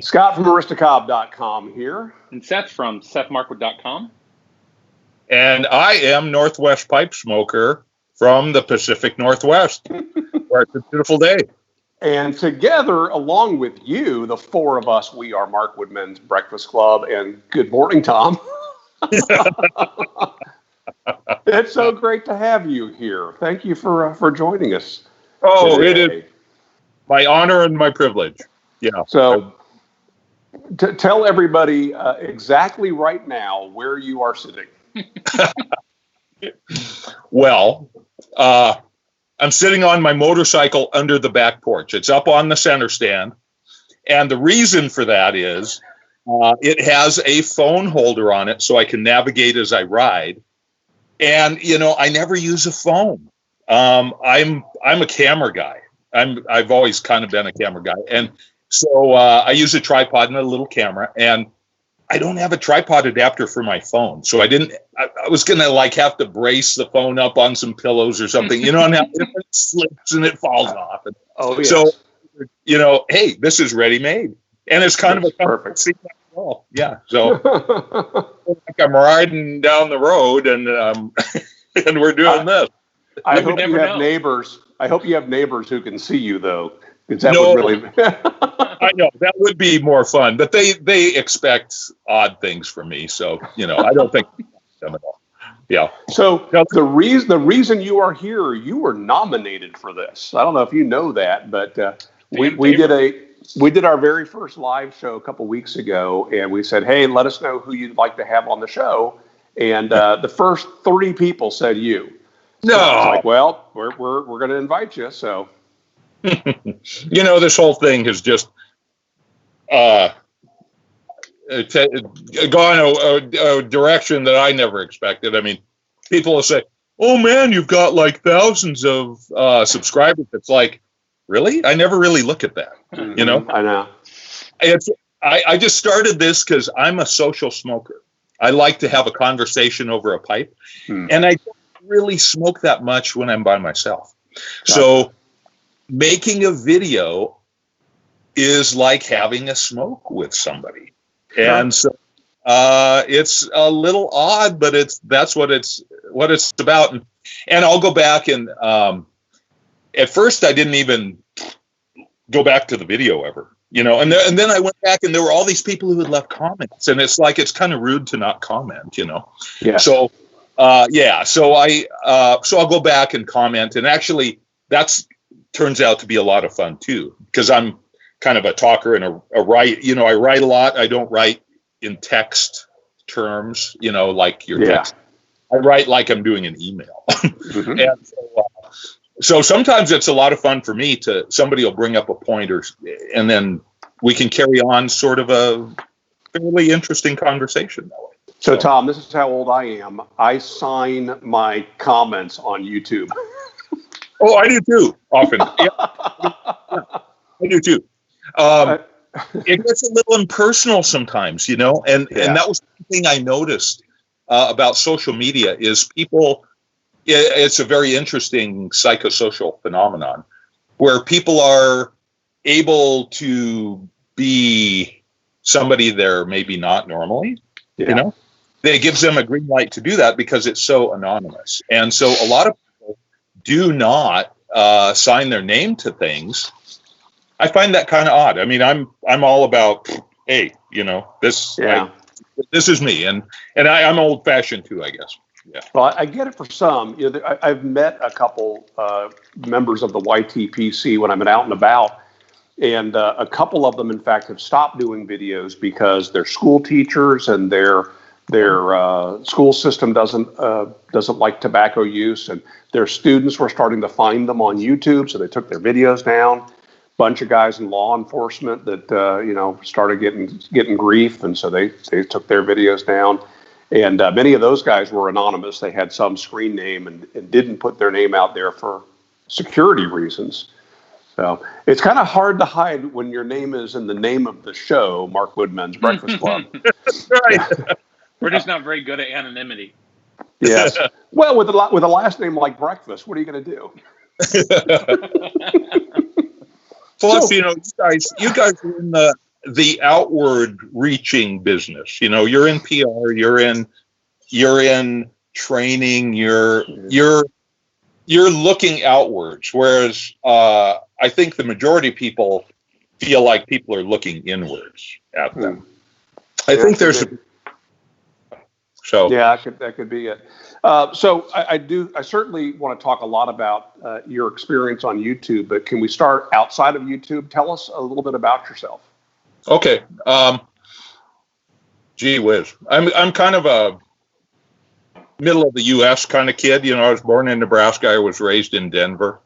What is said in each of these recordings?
Scott from Aristocob.com here. And Seth from SethMarkwood.com. And I am Northwest Pipe Smoker from the Pacific Northwest, where it's a beautiful day. And together, along with you, the four of us, we are Markwood Men's Breakfast Club. And good morning, Tom. It's so great to have you here. Thank you for joining us. Oh, today. It is my honor and my privilege. Yeah. So tell everybody exactly right now where you are sitting. Well, I'm sitting on my motorcycle under the back porch. It's up on the center stand. And the reason for that is it has a phone holder on it so I can navigate as I ride. And, I never use a phone. I'm a camera guy. I've always kind of been a camera guy. And so I use a tripod and a little camera, and I don't have a tripod adapter for my phone. So I was going to have to brace the phone up on some pillows or something, and how it slips and it falls off. And yes. So, hey, this is ready-made. And it's kind of a perfect seat. Yeah. So I'm riding down the road and and we're doing this. I hope you have neighbors. I hope you have neighbors who can see you, though, because that would really. I know that would be more fun, but they expect odd things from me, so I don't think them at all. Yeah. So the reason you are here, you were nominated for this. I don't know if you know that, but we did our very first live show a couple weeks ago, and we said, hey, let us know who you'd like to have on the show, and the first 3 people said you. So I was like, well, we're going to invite you. So, this whole thing has just gone a direction that I never expected. I mean, people will say, "Oh man, you've got like thousands of subscribers." It's like, really? I never really look at that. I know. I just started this because I'm a social smoker. I like to have a conversation over a pipe, and I don't really smoke that much when I'm by myself. Gotcha. So making a video is like having a smoke with somebody. Yeah. And so it's a little odd, but that's what it's about. And I'll go back and at first I didn't even go back to the video ever, and then I went back and there were all these people who had left comments, and it's like it's kind of rude to not comment, Yeah. So so I'll go back and comment, and actually turns out to be a lot of fun too, because I'm kind of a talker and a write. I write a lot. I don't write in text terms, like your text. I write like I'm doing an email. Mm-hmm. And so sometimes it's a lot of fun for me somebody will bring up a point and then we can carry on sort of a fairly interesting conversation that way. So, Tom, this is how old I am. I sign my comments on YouTube. Oh, I do too, often. Yeah. I do too. It gets a little impersonal sometimes, and that was the thing I noticed about social media is people, it's a very interesting psychosocial phenomenon where people are able to be somebody they're maybe not normally, It gives them a green light to do that because it's so anonymous. And so a lot of people do not sign their name to things. I find that kind of odd. I mean, I'm all about, hey, this this is me, and I'm old fashioned too, I guess. Yeah. Well, I get it for some. I've met a couple members of the YTPC when I've been out and about, and a couple of them, in fact, have stopped doing videos because they're school teachers and their school system doesn't like tobacco use, and their students were starting to find them on YouTube, so they took their videos down. Bunch of guys in law enforcement that started getting grief, and so they took their videos down. And many of those guys were anonymous. They had some screen name and didn't put their name out there for security reasons. So it's kind of hard to hide when your name is in the name of the show, Markwood Men's Breakfast Club. Right. We're just not very good at anonymity. Yes. Well, with a last name like Breakfast, what are you going to do? Plus, you guys are in the outward reaching business. You're in PR, you're in training, you're looking outwards. Whereas I think the majority of people feel like people are looking inwards at them. I think there's that could be it. So I certainly want to talk a lot about your experience on YouTube, but can we start outside of YouTube? Tell us a little bit about yourself. Okay. Gee whiz. I'm kind of a middle of the U.S. kind of kid. I was born in Nebraska. I was raised in Denver.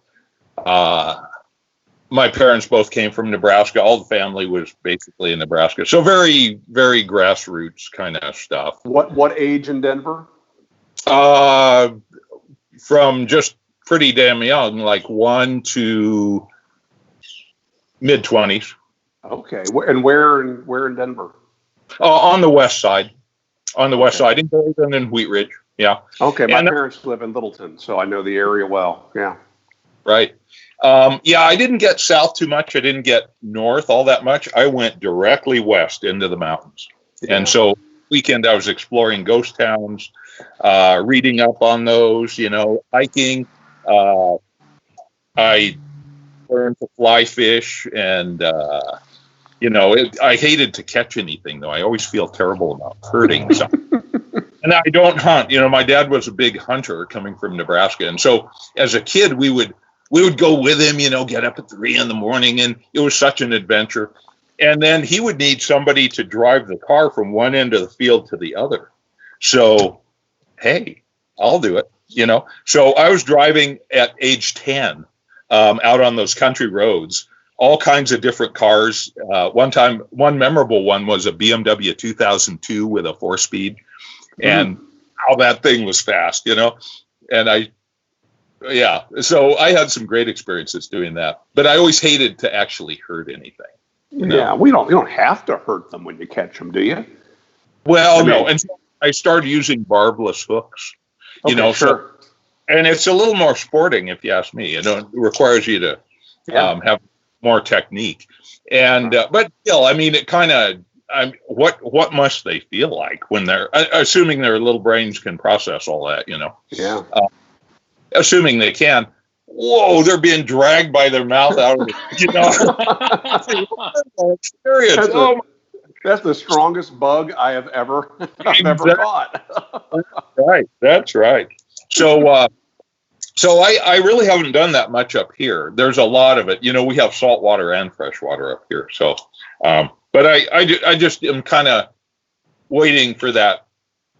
My parents both came from Nebraska. All the family was basically in Nebraska. So very, very grassroots kind of stuff. What age in Denver? From just pretty damn young, like 1 to mid-20s. Okay. And where in Denver? On the west side. On the west side, in Golden and Wheat Ridge. Yeah. Okay. My parents live in Littleton, so I know the area well. Yeah. Right. I didn't get south too much. I didn't get north all that much. I went directly west into the mountains. Yeah. And so weekend I was exploring ghost towns, reading up on those, hiking. I learned to fly fish and, I hated to catch anything though. I always feel terrible about hurting something. And I don't hunt. My dad was a big hunter coming from Nebraska. And so as a kid, we would go with him, get up at 3 a.m, and it was such an adventure. And then he would need somebody to drive the car from one end of the field to the other. So, hey, I'll do it, So I was driving at age 10 out on those country roads, all kinds of different cars. One memorable one was a BMW 2002 with a 4-speed. And how that thing was fast, and so I had some great experiences doing that, but I always hated to actually hurt anything. Yeah, you don't have to hurt them when you catch them, do you? Well, no. And so I started using barbless hooks, sure. So, and it's a little more sporting, if you ask me. It requires you to have more technique, and but still, it kind of. What must they feel like when they're assuming their little brains can process all that, Yeah. Assuming they can. Whoa, they're being dragged by their mouth out of experience. That's the strongest bug I have ever caught. Right. That's right. So I really haven't done that much up here. There's a lot of it. We have saltwater and freshwater up here. So, but I just am kind of waiting for that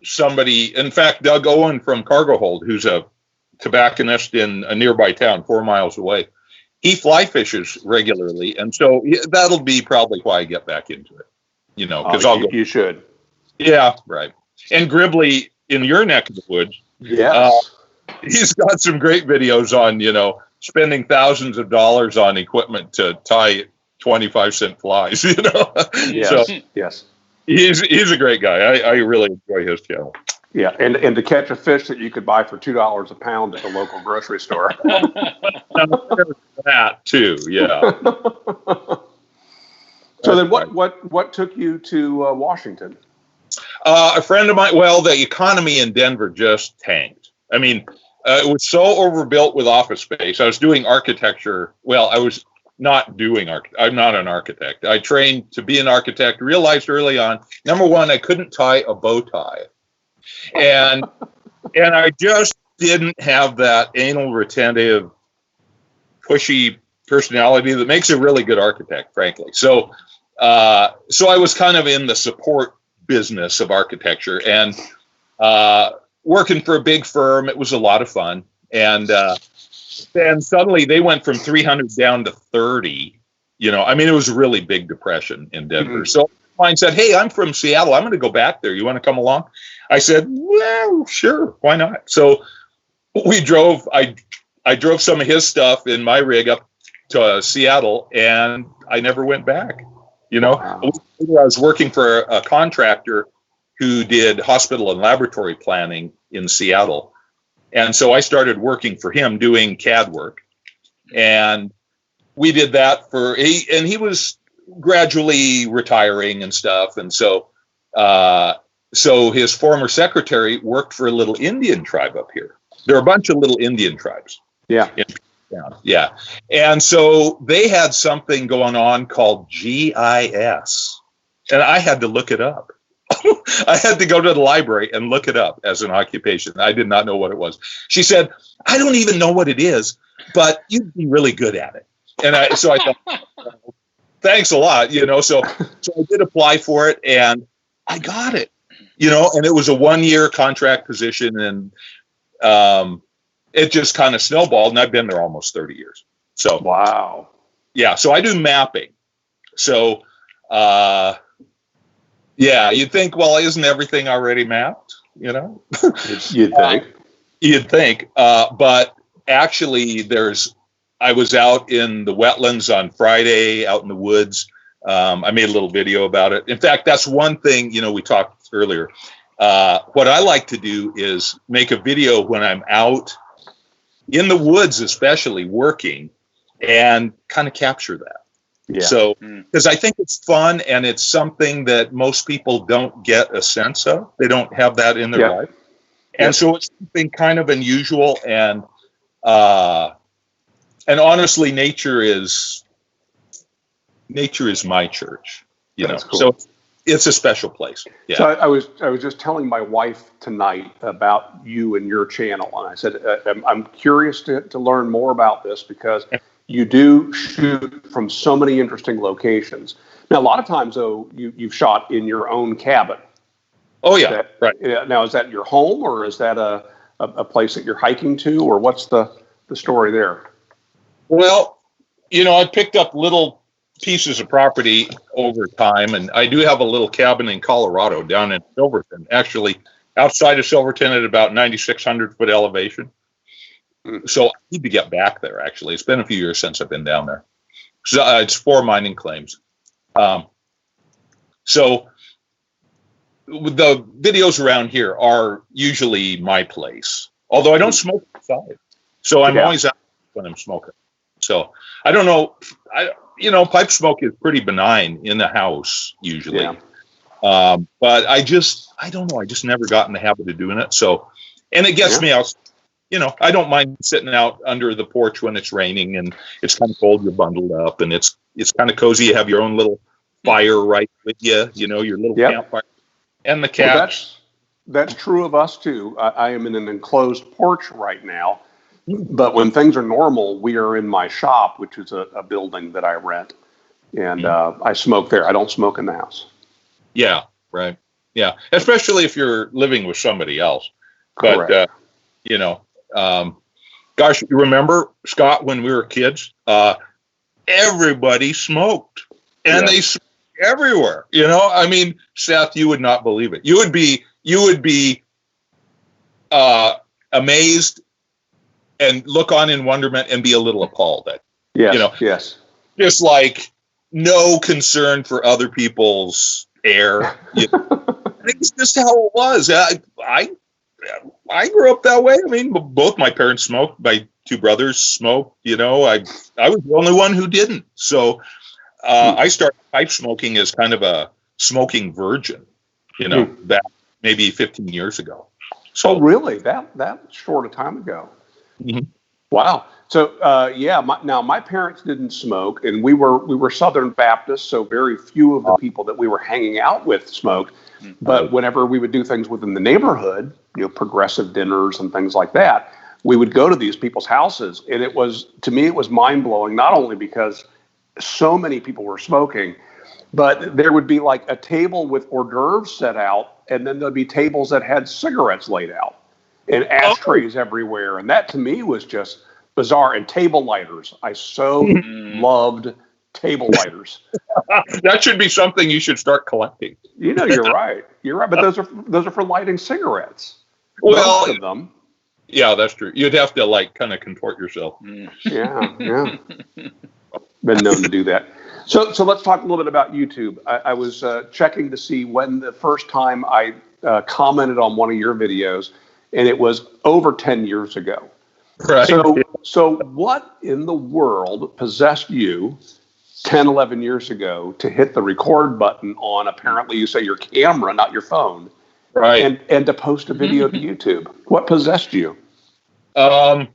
somebody. In fact, Doug Owen from Cargo Hold, who's a tobacconist in a nearby town 4 miles away, he fly fishes regularly, and so that'll be probably why I get back into it. Because you should. Yeah, right. And Gribley in your neck of the woods, he's got some great videos on spending thousands of dollars on equipment to tie 25-cent flies, Yes. So, yes. He's a great guy. I really enjoy his channel. Yeah, and to catch a fish that you could buy for $2 a pound at the local grocery store. That too, yeah. So then what took you to Washington? A friend of mine, the economy in Denver just tanked. It was so overbuilt with office space. I was doing architecture. Well, I was not doing I'm not an architect. I trained to be an architect, realized early on, number one, I couldn't tie a bow tie. And I just didn't have that anal retentive, pushy personality that makes a really good architect, frankly. So I was kind of in the support business of architecture and working for a big firm. It was a lot of fun. And then suddenly they went from 300 down to 30. It was a really big depression in Denver. Mm-hmm. So mine said, "Hey, I'm from Seattle. I'm going to go back there. You want to come along?" I said, "Well, sure. Why not?" So we drove. I drove some of his stuff in my rig up to Seattle, and I never went back. Wow. I was working for a contractor who did hospital and laboratory planning in Seattle. And so I started working for him doing CAD work. And we did that and he was gradually retiring and stuff. And so his former secretary worked for a little Indian tribe up here. There are a bunch of little Indian tribes. Yeah. Yeah. And so they had something going on called GIS. And I had to look it up. I had to go to the library and look it up as an occupation. I did not know what it was. She said, I don't even know what it is, but you'd be really good at it. And so I thought, thanks a lot, So I did apply for it, and I got it, and it was a 1-year contract position, and it just kind of snowballed, and I've been there almost 30 years. So wow. Yeah, so I do mapping. So you'd think, well, isn't everything already mapped? You'd think. You'd think, but actually, I was out in the wetlands on Friday, out in the woods. I made a little video about it. In fact, that's one thing, we talked earlier. What I like to do is make a video when I'm out in the woods, especially working, and kind of capture that. Yeah. So, because I think it's fun, and it's something that most people don't get a sense of. They don't have that in their life. And so it's something kind of unusual, and honestly, nature is my church, That's cool. So it's a special place. Yeah. So I was just telling my wife tonight about you and your channel, and I said I'm curious to learn more about this because you do shoot from so many interesting locations. Now, a lot of times, though, you've shot in your own cabin. Oh yeah, right. Now, is that your home, or is that a place that you're hiking to, or what's the story there? Well, I picked up little pieces of property over time, and I do have a little cabin in Colorado down in Silverton, actually outside of Silverton at about 9,600 foot elevation. So I need to get back there, actually. It's been a few years since I've been down there. So it's 4 mining claims. So the videos around here are usually my place, although I don't smoke outside. So I'm always out when I'm smoking. So I don't know. Pipe smoke is pretty benign in the house usually. Yeah. But I don't know. I just never got in the habit of doing it. So, and it gets me out. I don't mind sitting out under the porch when it's raining and it's kind of cold. You're bundled up, and it's kind of cozy. You have your own little fire right with you. Your little campfire and the couch. Well, that's true of us too. I am in an enclosed porch right now. But when things are normal, we are in my shop, which is a building that I rent, and I smoke there. I don't smoke in the house. Yeah, right. Yeah, especially if you're living with somebody else. But, correct. Gosh, you remember, Scott, when we were kids, everybody smoked, and they smoked everywhere. I mean, Seth, you would not believe it. You would be amazed and look on in wonderment and be a little appalled at, yes, just like no concern for other people's air. It's just how it was. I grew up that way. I mean, both my parents smoked. My 2 brothers smoked. I was the only one who didn't. So I started pipe smoking as kind of a smoking virgin. Back maybe 15 years ago. So really, that short a time ago. Mm-hmm. Wow. So my parents didn't smoke, and we were Southern Baptists, so very few of the people that we were hanging out with smoked. But whenever we would do things within the neighborhood, progressive dinners and things like that, we would go to these people's houses, and to me it was mind blowing. Not only because so many people were smoking, but there would be like a table with hors d'oeuvres set out, and then there'd be tables that had cigarettes laid out. And ashtrays everywhere. And that to me was just bizarre. And table lighters. I so loved table lighters. That should be something you should start collecting. You're right. You're right. But those are for lighting cigarettes. Well, most of them. Yeah, that's true. You'd have to kind of contort yourself. Yeah. Been known to do that. So let's talk a little bit about YouTube. I was checking to see when the first time I commented on one of your videos. And it was over 10 years ago. Right. So So what in the world possessed you 10, 11 years ago to hit the record button on, apparently you say, your camera, not your phone, Right. and to post a video to YouTube? What possessed you? I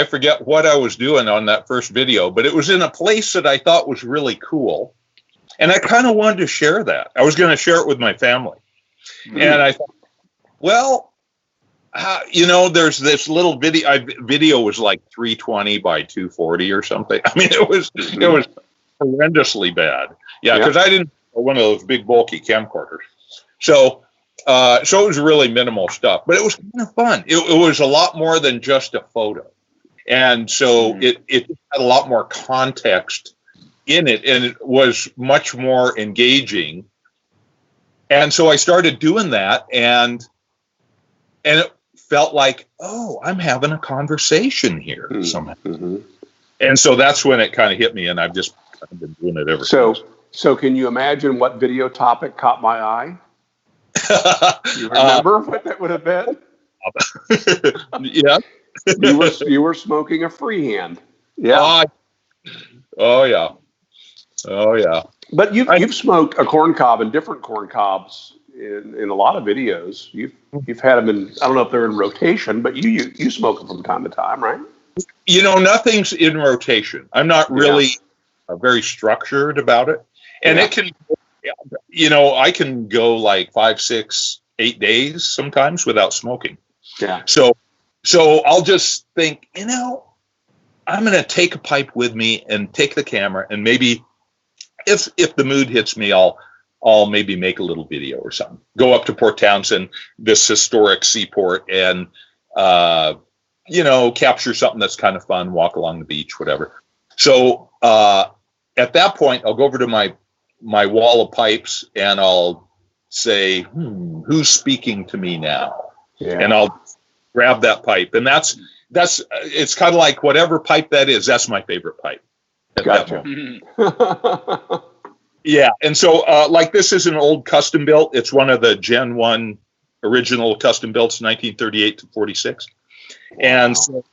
forget what I was doing on that first video, but it was in a place that I thought was really cool. And I kind of wanted to share that. I was going to share it with my family. And I thought, well, there's this little video was like 320 by 240 or something. I mean, it was horrendously bad. Yeah, because I didn't have one of those big bulky camcorders. So it was really minimal stuff, but it was kind of fun. It was a lot more than just a photo. And so it had a lot more context in it, and it was much more engaging. And so I started doing that, and it felt like, oh, I'm having a conversation here somehow. And so that's when it kind of hit me, and I've just kind of been doing it ever since. So can you imagine what video topic caught my eye? You remember what that would have been? Yeah. You were smoking a freehand. Yeah. Oh yeah. But you've smoked a corn cob and different corn cobs in a lot of videos. You've had them in, I don't know if they're in rotation, but you smoke them from time to time, right? Nothing's in rotation. I'm not really very structured about it, and it can, I can go like 5, 6, 8 days sometimes without smoking. Yeah. So I'll just think, I'm going to take a pipe with me and take the camera, and maybe if the mood hits me, I'll maybe make a little video or something. Go up to Port Townsend, this historic seaport, and capture something that's kind of fun, walk along the beach, whatever. So at that point, I'll go over to my wall of pipes, and I'll say, who's speaking to me now? Yeah. And I'll grab that pipe, and that's it's kind of like whatever pipe that is. That's my favorite pipe. Gotcha. Yeah, and so like this is an old custom built. It's one of the Gen 1 original custom builts, 1938 to 46, and so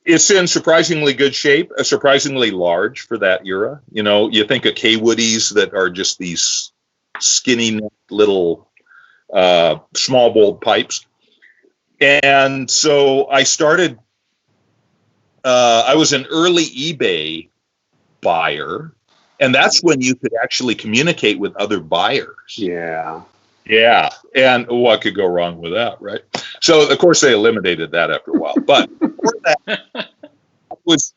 it's in surprisingly good shape. Surprisingly large for that era. You think of K-Woodies that are just these skinny little small bowled pipes. And so I started, I was an early eBay buyer, and that's when you could actually communicate with other buyers. Yeah. Yeah. And what could go wrong with that, right? So, of course, they eliminated that after a while. But before that,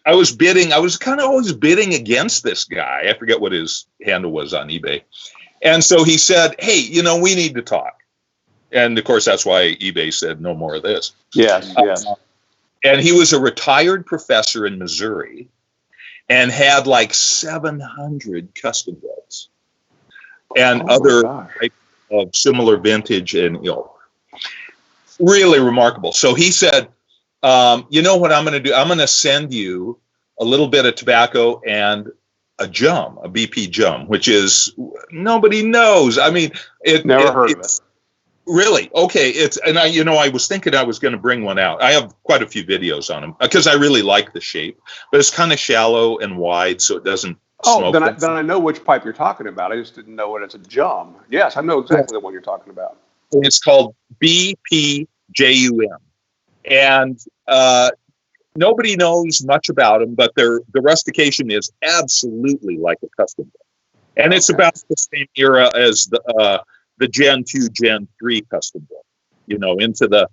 I was bidding. I was kind of always bidding against this guy. I forget what his handle was on eBay. And so he said, hey, we need to talk. And, of course, that's why eBay said no more of this. Yes. And he was a retired professor in Missouri and had like 700 custom builds and other types of similar vintage and really remarkable. So he said, you know what I'm going to do? I'm going to send you a little bit of tobacco and a BP jum, which is nobody knows. I mean, never heard of it. Really? Okay. I was thinking I was going to bring one out. I have quite a few videos on them because I really like the shape, but it's kind of shallow and wide, so it doesn't smoke. Then I know which pipe you're talking about. I just didn't know what it's a jum. Yes, I know exactly the one you're talking about. It's called BPJUM. And nobody knows much about them, but the rustication is absolutely like a custom build. And it's about the same era as the Gen 2, Gen 3 custom build, into the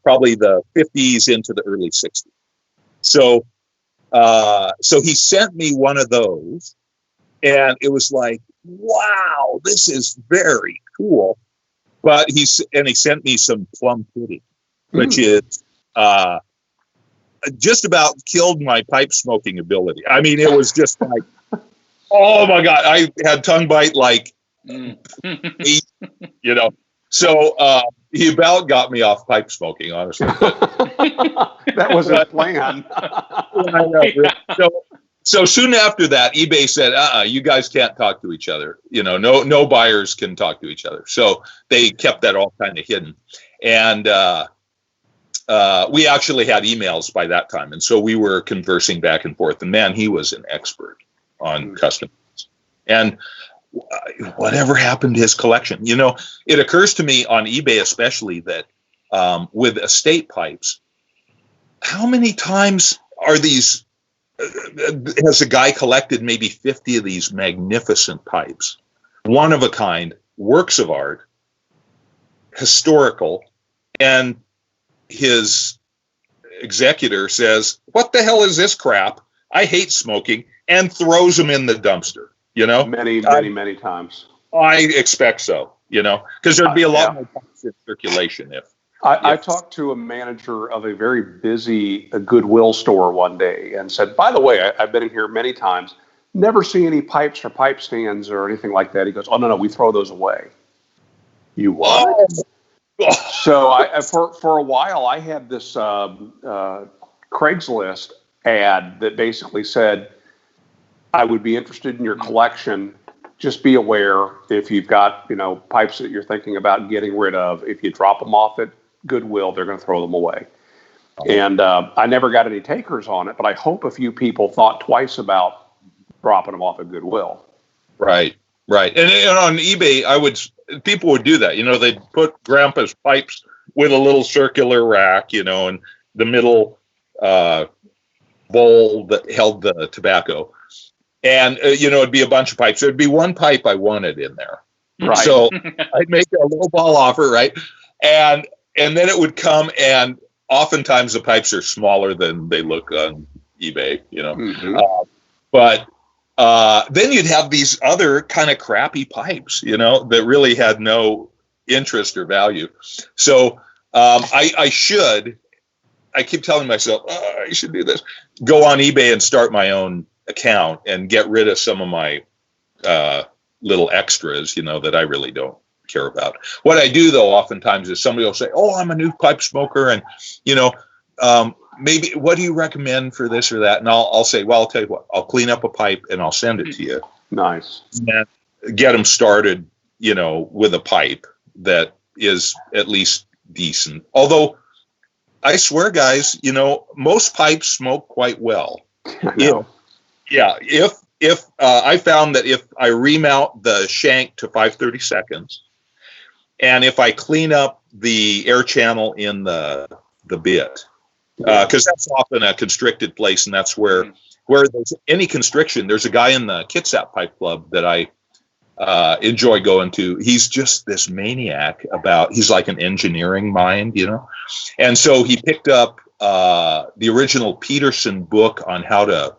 probably the 50s into the early 60s. So he sent me one of those, and it was like, wow, this is very cool. But he sent me some plum pudding, which is just about killed my pipe smoking ability. I mean, it was just like, oh my God, I had tongue bite like, So he about got me off pipe smoking, honestly. That was a plan. So soon after that, eBay said, you guys can't talk to each other. No buyers can talk to each other. So they kept that all kind of hidden. And we actually had emails by that time. And so we were conversing back and forth. And man, he was an expert on custom. And whatever happened to his collection? You know, it occurs to me on eBay especially that with estate pipes, how many times are these, has a guy collected maybe 50 of these magnificent pipes, one of a kind, works of art, historical, and his executor says, "What the hell is this crap? I hate smoking," and throws them in the dumpster, you know? Many times. I expect so, you know, because there'd be a lot more pipes in circulation if. I talked to a manager of a very busy Goodwill store one day and said, "By the way, I've been in here many times, never see any pipes or pipe stands or anything like that." He goes, "Oh, no, we throw those away." You what? So for a while, I had this Craigslist ad that basically said, "I would be interested in your collection. Just be aware if you've got, you know, pipes that you're thinking about getting rid of, if you drop them off at Goodwill, they're going to throw them away." And I never got any takers on it, but I hope a few people thought twice about dropping them off at Goodwill. Right. And on eBay, people would do that. You know, they'd put Grandpa's pipes with a little circular rack, you know, and the middle bowl that held the tobacco. And, you know, it'd be a bunch of pipes. There'd be one pipe I wanted in there. Right. So I'd make a little ball offer, right? And then it would come, and oftentimes the pipes are smaller than they look on eBay, you know. Mm-hmm. But then you'd have these other kind of crappy pipes, you know, that really had no interest or value. So I keep telling myself, I should do this, go on eBay and start my own account and get rid of some of my little extras, you know, that I really don't care about. What I do, though, oftentimes is somebody will say, "Oh, I'm a new pipe smoker, and, you know, maybe what do you recommend for this or that?" And I'll say, "Well, I'll tell you what, I'll clean up a pipe and I'll send it to you." Nice. And get them started, you know, with a pipe that is at least decent. Although I swear, guys, you know, most pipes smoke quite well. If I found that if I remount the shank to 5/32, and if I clean up the air channel in the bit, because that's often a constricted place, and that's where there's any constriction. There's a guy in the Kitsap Pipe Club that I enjoy going to. He's just this maniac he's like an engineering mind, you know? And so he picked up the original Peterson book on how to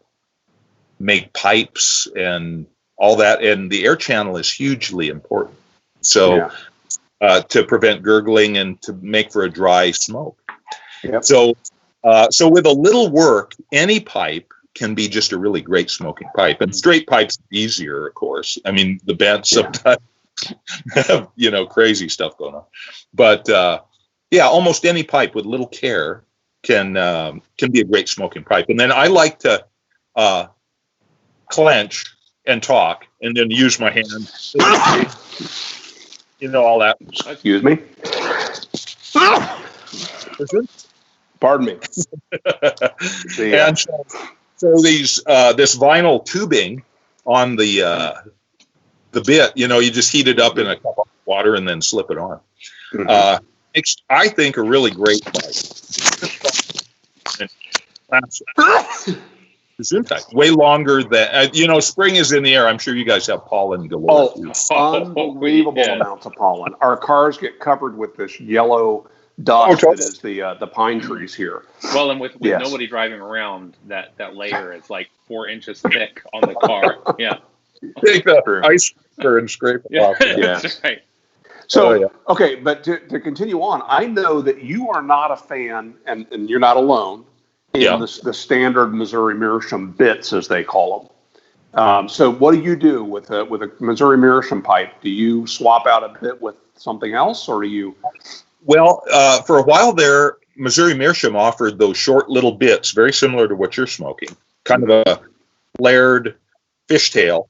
make pipes and all that. And the air channel is hugely important. So to prevent gurgling and to make for a dry smoke. Yep. So with a little work, any pipe can be just a really great smoking pipe. And straight pipes easier, of course. I mean, the bent sometimes have, you know, crazy stuff going on. But almost any pipe with little care can be a great smoking pipe. And then I like to clench and talk and then use my hand. You know, all that. Excuse me. Pardon me. And so these this vinyl tubing on the bit, you know, you just heat it up in a cup of water and then slip it on. Mm-hmm. It's, I think, a really great pipe. It's in fact way longer than you know. Spring is in the air. I'm sure you guys have pollen galore. Unbelievable amounts of pollen. Our cars get covered with this yellow dust that is the pine trees here. Well, and with nobody driving around, that layer is like 4 inches thick on the car. Yeah. Take the ice scraper and scrape it off. Yeah, that's right. So, okay, but to continue on, I know that you are not a fan, and you're not alone, in the standard Missouri Meerschaum bits, as they call them. So what do you do with a Missouri Meerschaum pipe? Do you swap out a bit with something else, or do you? Well, for a while there, Missouri Meerschaum offered those short little bits, very similar to what you're smoking, kind of a flared fishtail,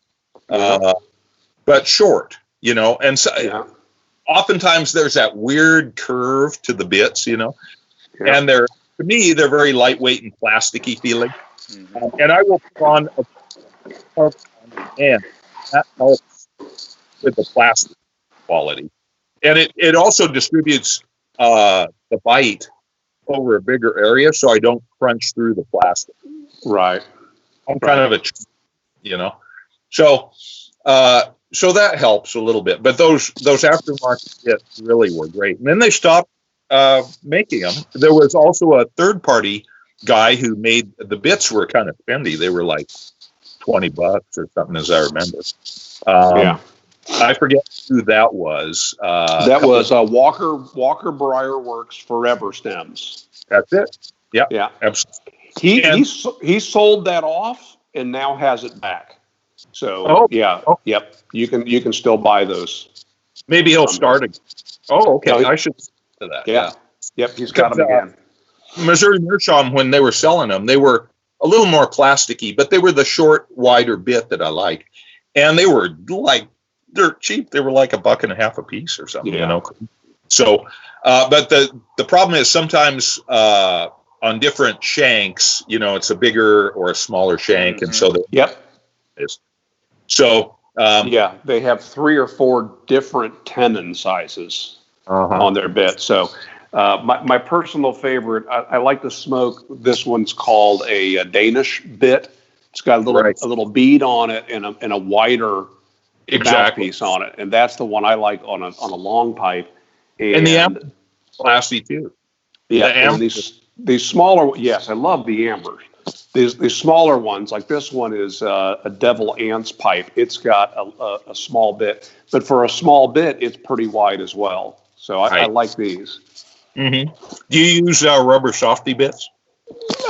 but short, you know. And so, oftentimes there's that weird curve to the bits, you know. Yeah. And to me, they're very lightweight and plasticky feeling. Mm-hmm. And I will put on a tarp on the end. That helps with the plastic quality. And it also distributes the bite over a bigger area, so I don't crunch through the plastic. Right. I'm kind of so that helps a little bit. But those aftermarket kits really were great. And then they stopped making them. There was also a third party guy who made the bits were kind of spendy. They were like $20 or something, as I remember. Yeah. I forget who that was. That was Walker Briar Works Forever Stems. That's it. Yep. Yeah. Absolutely. He sold that off and now has it back. So yep. You can still buy those. Maybe he'll start again. Oh, okay. No, I should to that. Yeah. Yep. He's got them again. Missouri Meerschaum, when they were selling them, they were a little more plasticky, but they were the short, wider bit that I like, and they were like dirt cheap. They were like $1.50 a piece or something, So, but the problem is sometimes on different shanks, it's a bigger or a smaller shank, and so they have 3 or 4 different tenon sizes on their bit. So my personal favorite, I like to smoke. This one's called a Danish bit. It's got a little bead on it and a wider mouthpiece on it, and that's the one I like on a long pipe. And the amber classy too. Yeah, and these smaller. Yes, I love the ambers. These smaller ones, like this one, is a Devil Ants pipe. It's got a small bit, but for a small bit, it's pretty wide as well. So I like these. Mm-hmm. Do you use rubber softy bits?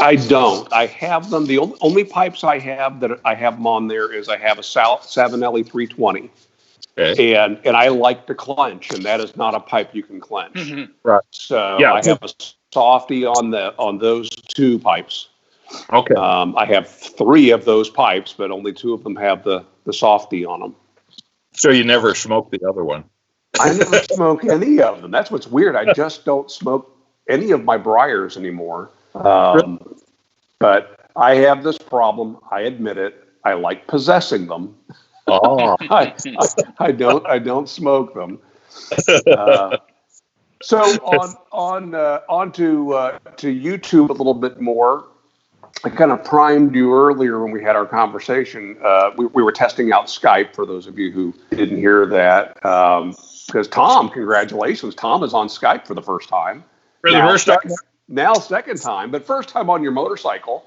I don't. I have them. The only pipes I have that I have them on there is I have a Savinelli 320, and I like to clench, and that is not a pipe you can clench. Mm-hmm. Right. So I have a softy on those 2 pipes. Okay. I have 3 of those pipes, but only 2 of them have the softy on them. So you never smoke the other one? I never smoke any of them. That's what's weird. I just don't smoke any of my Briars anymore. But I have this problem. I admit it. I like possessing them. Oh. I don't smoke them. So on to YouTube a little bit more. I kind of primed you earlier when we had our conversation. We were testing out Skype, for those of you who didn't hear that. Because Tom, congratulations, Tom is on Skype for the first time. For the first time? Now second time, but first time on your motorcycle.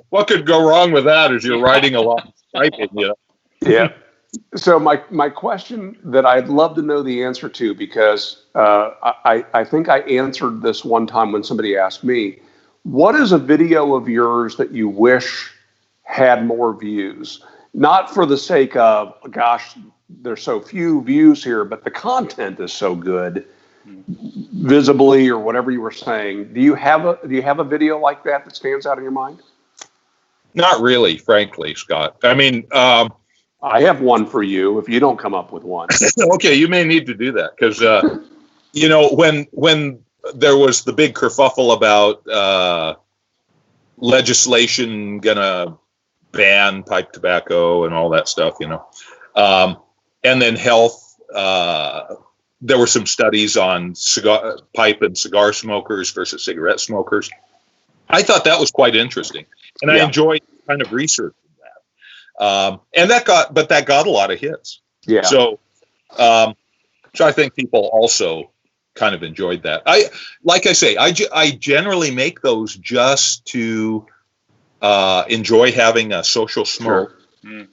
What could go wrong with that as you're riding along Skyping, Yeah. So my question that I'd love to know the answer to, because I think I answered this one time when somebody asked me, what is a video of yours that you wish had more views? Not for the sake of, gosh, there's so few views here, but the content is so good, visibly or whatever you were saying. Do you have a video like that stands out in your mind? Not really, frankly, Scott. I mean, I have one for you if you don't come up with one. Okay, you may need to do that because, when there was the big kerfuffle about legislation gonna ban pipe tobacco and all that stuff, and then health. There were some studies on pipe and cigar smokers versus cigarette smokers. I thought that was quite interesting, and I enjoyed kind of researching that. And that got a lot of hits. Yeah. So I think people also kind of enjoyed that. I generally make those just to enjoy having a social smoke. Sure.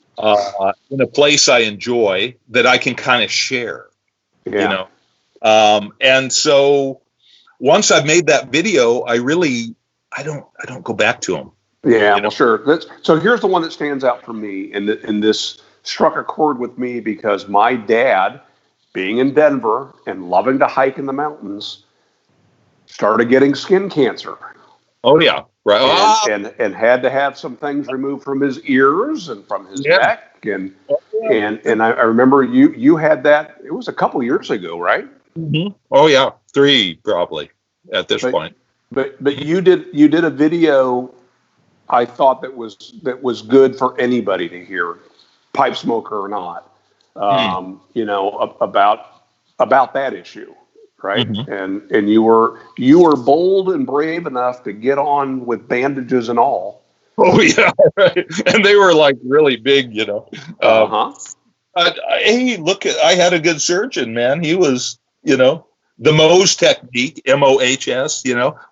In a place I enjoy that I can kind of share, and so once I've made that video, I don't go back to them. Yeah, well, sure. So here's the one that stands out for me, and this struck a chord with me because my dad, being in Denver and loving to hike in the mountains, started getting skin cancer. Oh yeah. Right. And had to have some things removed from his ears and from his neck. And I remember you had that, it was a couple years ago, right? Oh yeah, 3 probably at this point. But you did a video, I thought that was good for anybody to hear, pipe smoker or not. About that issue, right? Mm-hmm. And you were bold and brave enough to get on with bandages and all. Oh yeah, right. And they were like really big, But hey, look, I had a good surgeon, man. He was, the Mohs technique, MOHS,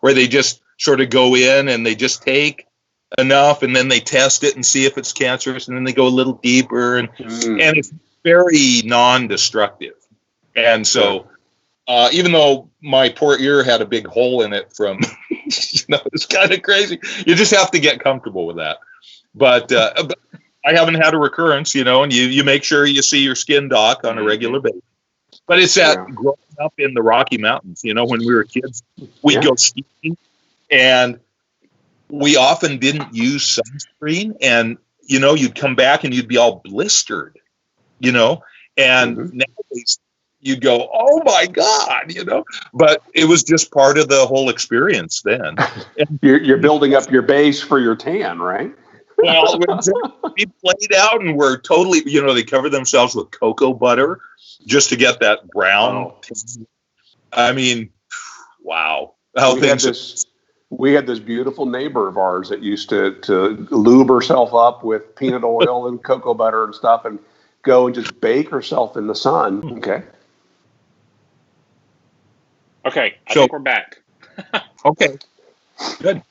where they just sort of go in and they just take enough and then they test it and see if it's cancerous and then they go a little deeper and it's very non-destructive. And so even though my poor ear had a big hole in it from, it's kind of crazy. You just have to get comfortable with that. But I haven't had a recurrence, and you make sure you see your skin doc on a regular basis. But it's that growing up in the Rocky Mountains, when we were kids, we'd go skiing and we often didn't use sunscreen and, you'd come back and you'd be all blistered, and nowadays you'd go, oh my God, but it was just part of the whole experience then. You're building up your base for your tan, right? Well, we played out and we're totally, they cover themselves with cocoa butter just to get that brown. I mean, wow. We had this beautiful neighbor of ours that used to lube herself up with peanut oil and cocoa butter and stuff and go and just bake herself in the sun. Okay. Okay. I think we're back. Okay. Good.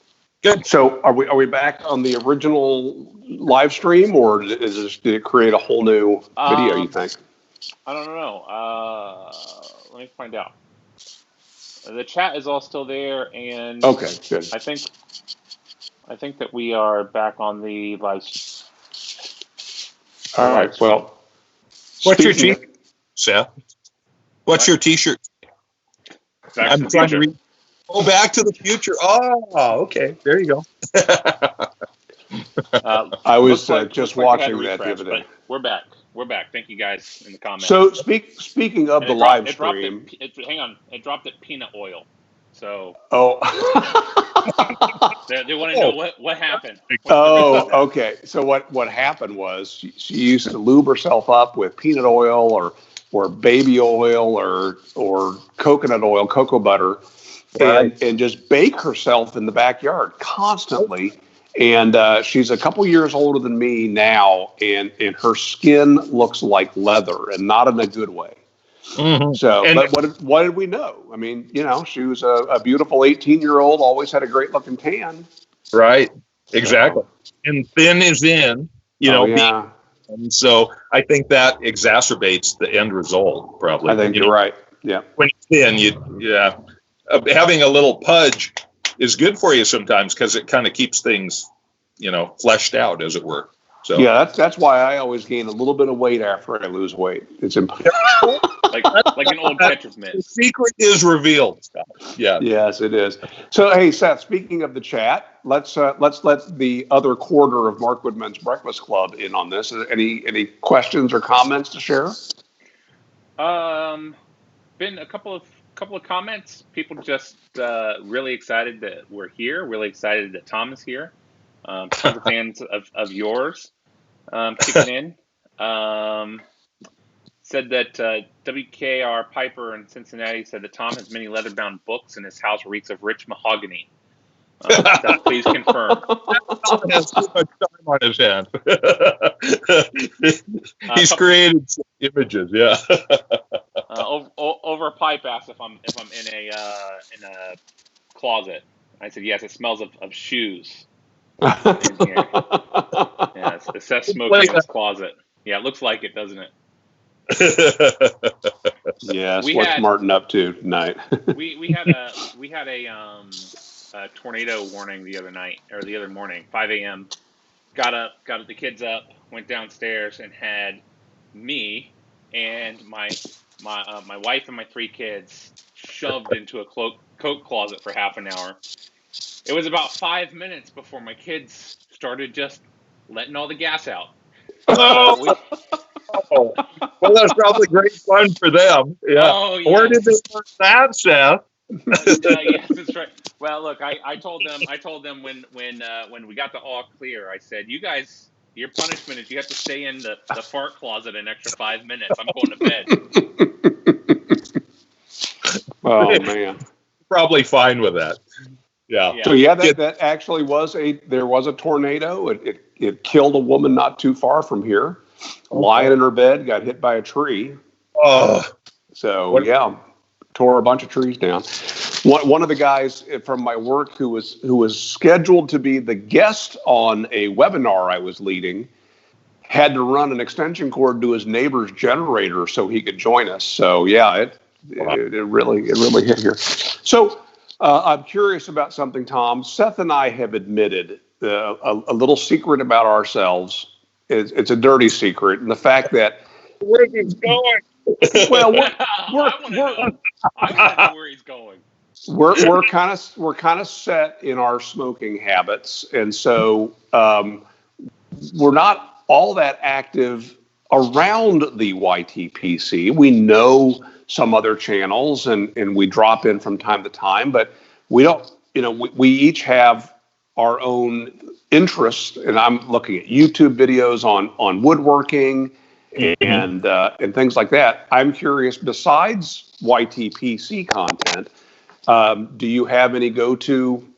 So are we back on the original live stream, or did it create a whole new video, you think? I don't know. Let me find out. The chat is all still there, and okay, good. I think that we are back on the live. All right. Well, what's your T-shirt, Seth? What's your T-shirt? I'm trying to read. Oh, Back to the Future. Oh, okay. There you go. I was just watching that the other day. We're back. Thank you guys in the comments. So speaking of the live stream, hang on. It dropped at peanut oil. So. Oh. they want to know what happened. Okay. So what happened was she used to lube herself up with peanut oil or baby oil or coconut oil, cocoa butter. And just bake herself in the backyard constantly. And she's a couple years older than me now, and her skin looks like leather, and not in a good way. Mm-hmm. So, but what did we know? I mean, she was a beautiful 18-year-old, always had a great-looking tan. Right, exactly. And thin is in, and so I think that exacerbates the end result, probably. I think you're right, yeah. When you're thin, having a little pudge is good for you sometimes because it kind of keeps things, fleshed out, as it were. So that's why I always gain a little bit of weight after I lose weight. It's important. like an old catcher's mitt. The secret is revealed, Scott. Yeah. Yes, it is. So, hey, Seth. Speaking of the chat, let's let the other quarter of Markwood Men's Breakfast Club in on this. Any questions or comments to share? Been a couple of comments. People just really excited that we're here. Really excited that Tom is here. Tons of fans of yours kicking in. Said that WKR Piper in Cincinnati said that Tom has many leather-bound books and his house reeks of rich mahogany. Please confirm. Tom has too much time on his hands. He's created some images, yeah. Over Pipe asked if I'm in a closet. I said yes. It smells of shoes. In here. Yeah, it says smoking in his closet. Yeah, it looks like it, doesn't it? Yes. What's Martin up to tonight? we had a tornado warning the other morning, 5 a.m. Got the kids up, went downstairs, and had me and my wife and my 3 kids shoved into a coat closet for half an hour. It was about 5 minutes before my kids started just letting all the gas out. Oh, well, that's probably great fun for them. Yeah. Oh, yes. Where did they learn that, Seth? Yes, that's right. Well, look, I told them when we got the all clear, I said, you guys, your punishment is you have to stay in the fart closet an extra 5 minutes. I'm going to bed. Oh man. Probably fine with that. Yeah. So yeah, that actually there was a tornado. It killed a woman not too far from here. Lying in her bed, got hit by a tree. Oh. So yeah, tore a bunch of trees down. One of the guys from my work who was scheduled to be the guest on a webinar I was leading had to run an extension cord to his neighbor's generator so he could join us. So yeah, it really hit here. So I'm curious about something, Tom. Seth and I have admitted a little secret about ourselves. It's a dirty secret, and the fact that where he's going. Well, I want to know where he's going. We're kind of set in our smoking habits, and so we're not all that active around the YTPC. We know some other channels, and we drop in from time to time, but we don't. We each have our own interests, and I'm looking at YouTube videos on woodworking and things like that. I'm curious, besides YTPC content, do you have any go-to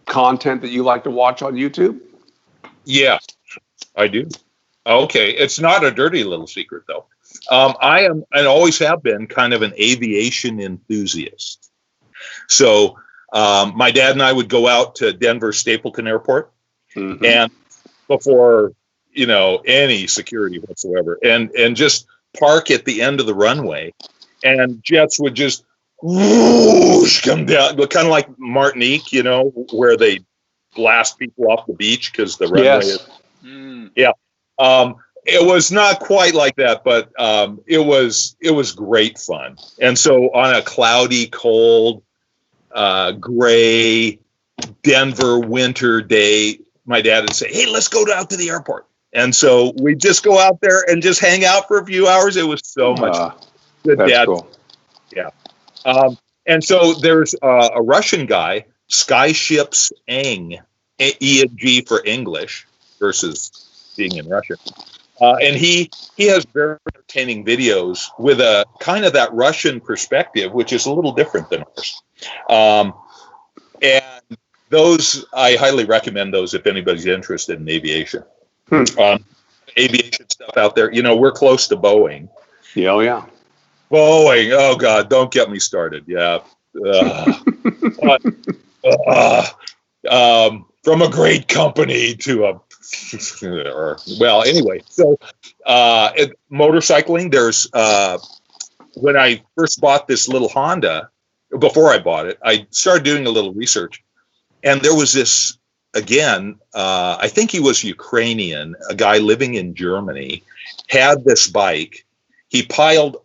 content that you like to watch on YouTube? Yeah, I do. Okay, it's not a dirty little secret though. I am and always have been kind of an aviation enthusiast. So my dad and I would go out to Denver Stapleton Airport, and before any security whatsoever, and just park at the end of the runway, and jets would just whoosh, come down, kind of like Martinique, where they blast people off the beach because the runway is. Yeah. It was not quite like that, but it was great fun. And so on a cloudy, cold, gray Denver winter day, my dad would say, "Hey, let's go out to the airport." And so we just go out there and just hang out for a few hours. It was so much fun. Good dad. Cool. Yeah. And so there's a Russian guy, Skyships Eng, E-N-G for English versus being in Russian. And he has very entertaining videos with a kind of that Russian perspective, which is a little different than ours. And those, I highly recommend those if anybody's interested in aviation. Aviation stuff out there. We're close to Boeing. Yeah, oh yeah. Boeing. Oh God, don't get me started. Yeah. From a great company to a anyway, so motorcycling, there's when I first bought this little Honda, before I bought it, I started doing a little research, and there was this, again, I think he was Ukrainian, a guy living in Germany, had this bike. He piled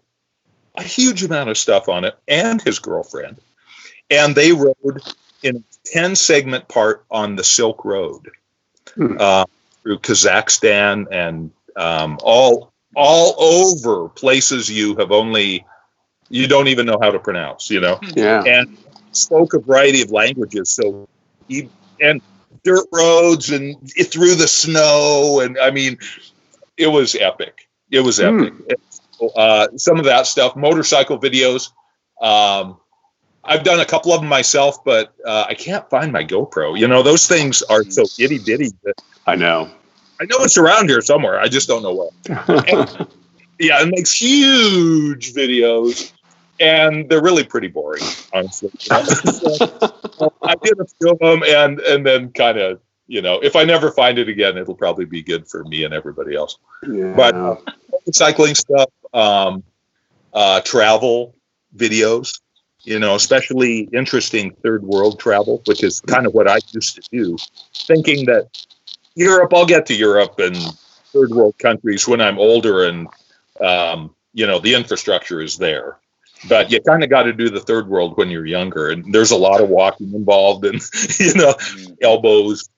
a huge amount of stuff on it, and his girlfriend, and they rode in a 10-segment part on the Silk Road. Through Kazakhstan and all over places you don't even know how to pronounce, Yeah. And spoke a variety of languages. So and dirt roads and through the snow, and I mean, it was epic. It was epic. Some of that stuff, motorcycle videos. I've done a couple of them myself, but I can't find my GoPro. Those things are so itty bitty. I know it's around here somewhere. I just don't know where. Yeah, it makes huge videos, and they're really pretty boring, honestly. So, I did a few of them, and then kind of, if I never find it again, it'll probably be good for me and everybody else. Yeah. But cycling stuff, travel videos. Especially interesting third world travel, which is kind of what I used to do, thinking that Europe, I'll get to Europe and third world countries when I'm older and, the infrastructure is there. But you kind of got to do the third world when you're younger, and there's a lot of walking involved and, elbows.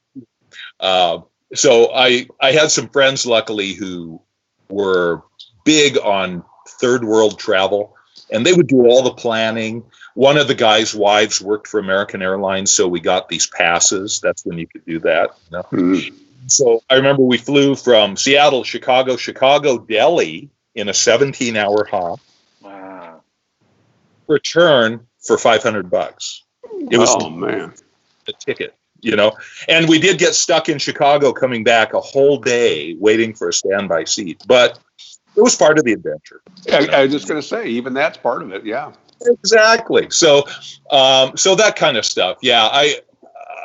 So I had some friends, luckily, who were big on third world travel, and they would do all the planning. One of the guys' wives worked for American Airlines, so we got these passes. That's when you could do that. You know? Mm-hmm. So I remember we flew from Seattle, Chicago, Delhi in a 17-hour hop. Wow. Return for $500. It was the ticket, you know. And we did get stuck in Chicago coming back a whole day waiting for a standby seat, but it was part of the adventure. I was just going to say, even that's part of it. Yeah, exactly. So, so that kind of stuff. Yeah,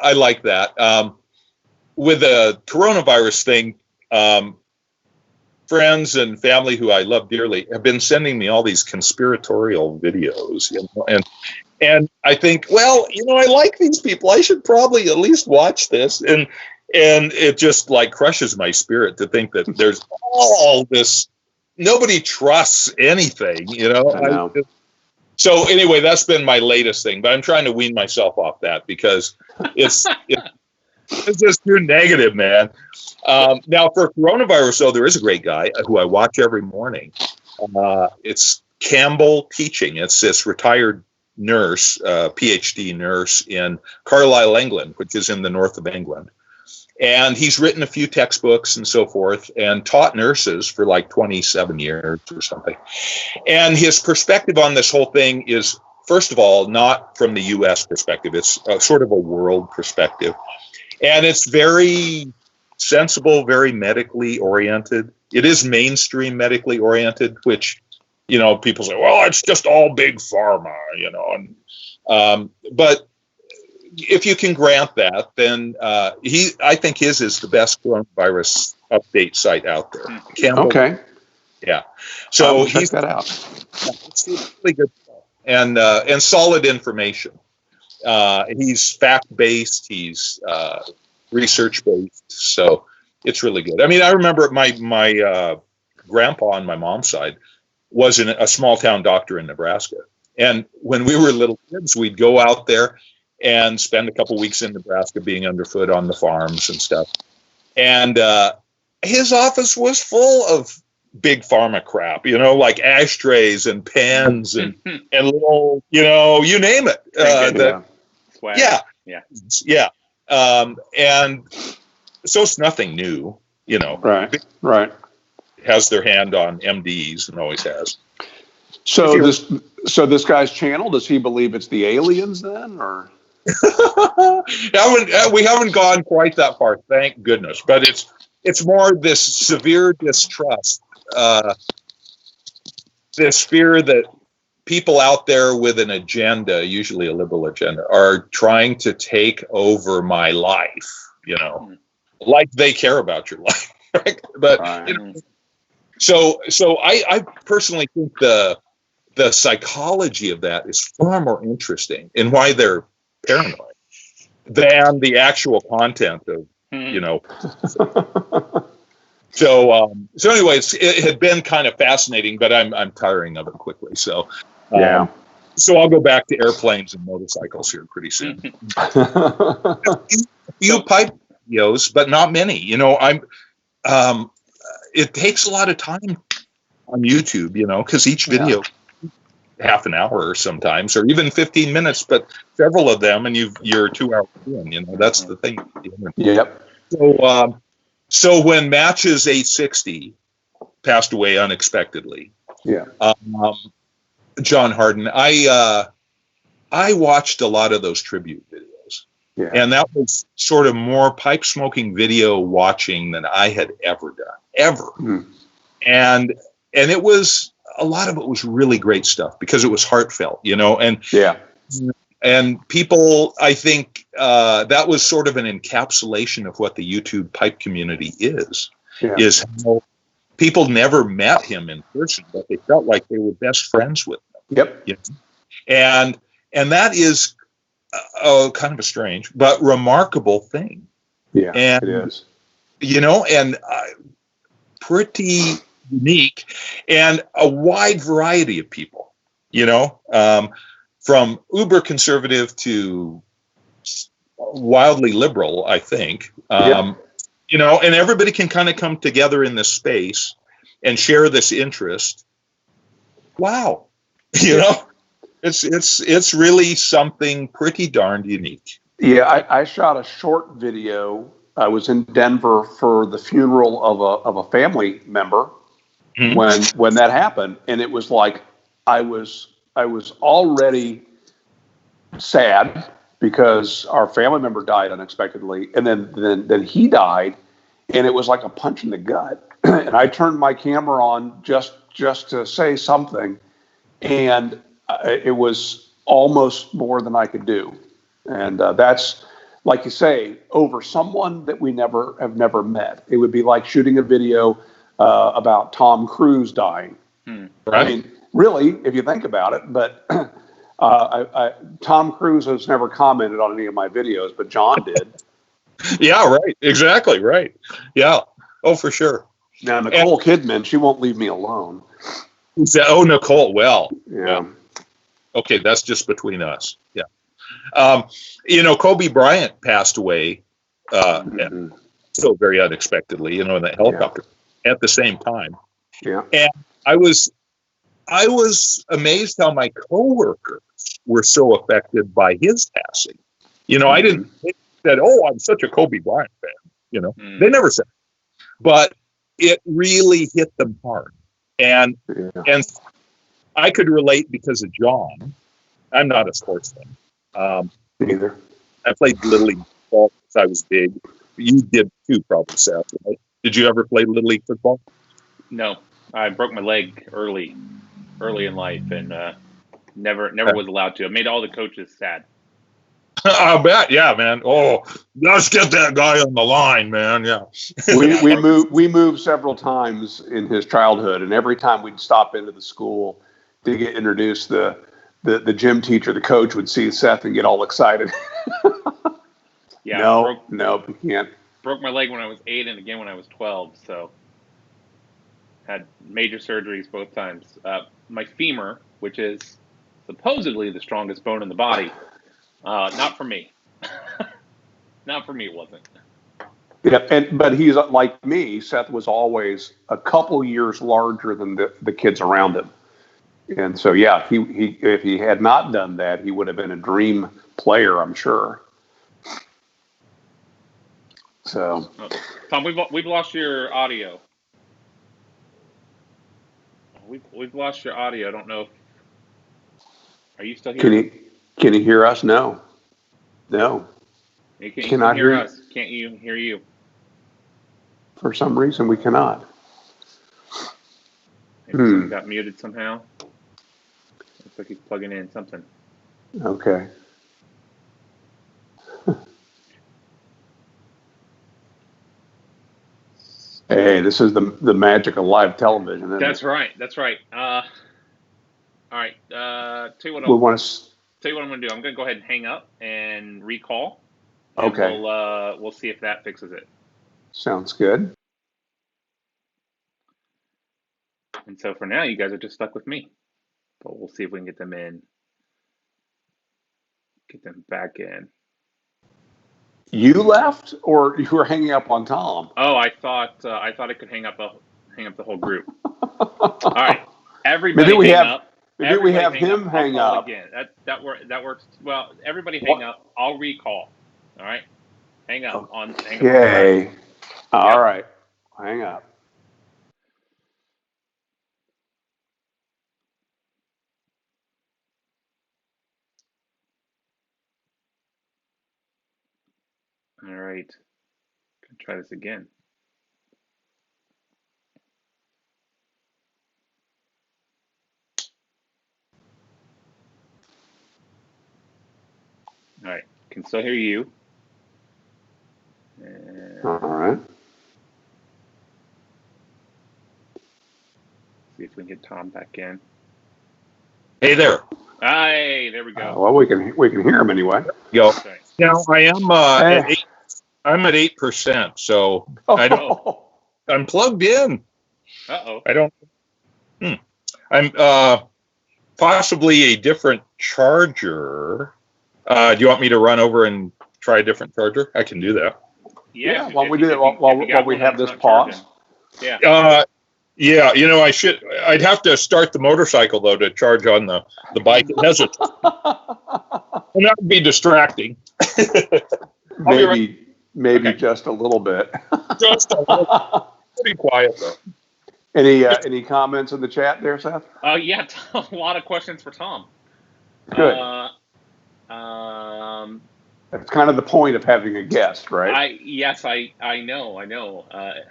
I like that. With the coronavirus thing, friends and family who I love dearly have been sending me all these conspiratorial videos, you know, and I think, well, you know, I like these people. I should probably at least watch this, and it just like crushes my spirit to think that there's all this. Nobody trusts anything, you know. I know. So anyway, that's been my latest thing, but I'm trying to wean myself off that because it's just too negative, man. Now for coronavirus, though, there is a great guy who I watch every morning. It's Campbell Teaching. It's this retired nurse, PhD nurse in Carlisle, England, which is in the north of England. And he's written a few textbooks and so forth and taught nurses for like 27 years or something. And his perspective on this whole thing is, first of all, not from the U.S. perspective. It's sort of a world perspective. And it's very sensible, very medically oriented. It is mainstream medically oriented, which, you know, people say, well, it's just all big pharma, you know. And, but if you can grant that, then I think his is the best coronavirus update site out there. Campbell, okay. Yeah. So check that out. It's really good stuff and solid information. He's fact-based. He's research-based. So it's really good. I mean, I remember my grandpa on my mom's side was a small-town doctor in Nebraska. And when we were little kids, we'd go out there and spend a couple weeks in Nebraska being underfoot on the farms and stuff. And his office was full of big pharma crap, you know, like ashtrays and pens and little, you know, you name it. Yeah. And so it's nothing new, you know. Right. Has their hand on MDs and always has. So this guy's channel, does he believe it's the aliens then, or? We haven't gone quite that far, thank goodness. But it's more this severe distrust, this fear that people out there with an agenda, usually a liberal agenda, are trying to take over my life. You know, like they care about your life, right? But you know, so I personally think the psychology of that is far more interesting and why they're paranoid than the actual content of, you know. So anyways, it had been kind of fascinating, but I'm tiring of it quickly. So so I'll go back to airplanes and motorcycles here pretty soon. a few pipe videos, but not many. You know, it takes a lot of time on YouTube, you know, because each video half an hour sometimes, or even 15 minutes, but several of them, and you're 2 hours in, you know, that's the thing. Yep. So when Matches 860 passed away unexpectedly, John Harden, I watched a lot of those tribute videos, and that was sort of more pipe smoking video watching than I had ever done, and it was, a lot of it was really great stuff because it was heartfelt, you know, and people, I think that was sort of an encapsulation of what the YouTube pipe community is how people never met him in person, but they felt like they were best friends with him. Yep. You know? And that is kind of a strange but remarkable thing. Yeah, and, it is. You know, and pretty unique, and a wide variety of people, you know, from uber conservative to wildly liberal, I think, you know, and everybody can kind of come together in this space and share this interest. Wow. It's really something pretty darned unique. Yeah, I shot a short video. I was in Denver for the funeral of a family member when that happened, and it was like I was already sad because our family member died unexpectedly, and then he died, and it was like a punch in the gut. And I turned my camera on just to say something, and it was almost more than I could do. And that's, like you say, over someone that we have never met. It would be like shooting a video about Tom Cruise dying. Right. I mean, really, if you think about it. But Tom Cruise has never commented on any of my videos, but John did. Yeah, right. Exactly, right. Yeah. Oh, for sure. Now, Nicole Kidman, she won't leave me alone. Nicole, well. Yeah. Okay, that's just between us. Yeah. Kobe Bryant passed away so very unexpectedly, in the helicopter at the same time. Yeah. And I was amazed how my coworkers were so affected by his passing. I didn't think that, I'm such a Kobe Bryant fan. They never said it. But it really hit them hard. And I could relate because of John. I'm not a sportsman. Neither. I played Little League football since I was big. You did too, probably, Seth, right? Did you ever play Little League football? No, I broke my leg early in life, and never was allowed to. It made all the coaches sad. I bet, yeah, man. Oh, let's get that guy on the line, man. Yeah. We moved several times in his childhood, and every time we'd stop into the school to get introduced, the gym teacher, the coach, would see Seth and get all excited. Yeah. No, we can't. Broke my leg when I was 8 and again when I was 12. So had major surgeries both times. My femur, which is supposedly the strongest bone in the body, not for me. Not for me, it wasn't. Yeah, but he's like me. Seth was always a couple years larger than the kids around him. And so, yeah, he if he had not done that, he would have been a dream player, I'm sure. So, Tom, we've lost your audio. We've lost your audio. I don't know. Are you still here? Can you hear us? No. You cannot hear us. Can't you hear you? For some reason, we cannot. Maybe he got muted somehow. Looks like he's plugging in something. Okay. Hey, this is the magic of live television, isn't That's it? right. All right. Tell you what I'm going to do. I'm going to go ahead and hang up and recall. And Okay. We'll see if that fixes it. Sounds good. And so for now, you guys are just stuck with me. But we'll see if we can get them in. Get them back in. You left, or you were hanging up on Tom? Oh, I thought I could hang up the whole group. All right, everybody hang up. Maybe we have him hang up again. That works. Well, everybody hang up. I'll recall. All right, hang up on. Okay. All right. Hang up. All right. Gonna try this again. All right. Can still hear you. All right. See if we can get Tom back in. Hey there. Hey, there we go. Well, we can hear him anyway. Go. Okay. Now I am I'm at 8%, so I'm plugged in. Uh-oh. I don't. I'm possibly a different charger. Do you want me to run over and try a different charger? I can do that. Yeah. While we do it, while we have this pause. Yeah. Yeah, I'd have to start the motorcycle though to charge on the bike. It has a, and that would be distracting. Maybe Okay. just a little bit. Just a little, pretty quiet though. Any comments in the chat there, Seth? Yeah, a lot of questions for Tom. Good. Um, That's kind of the point of having a guest, right? I know.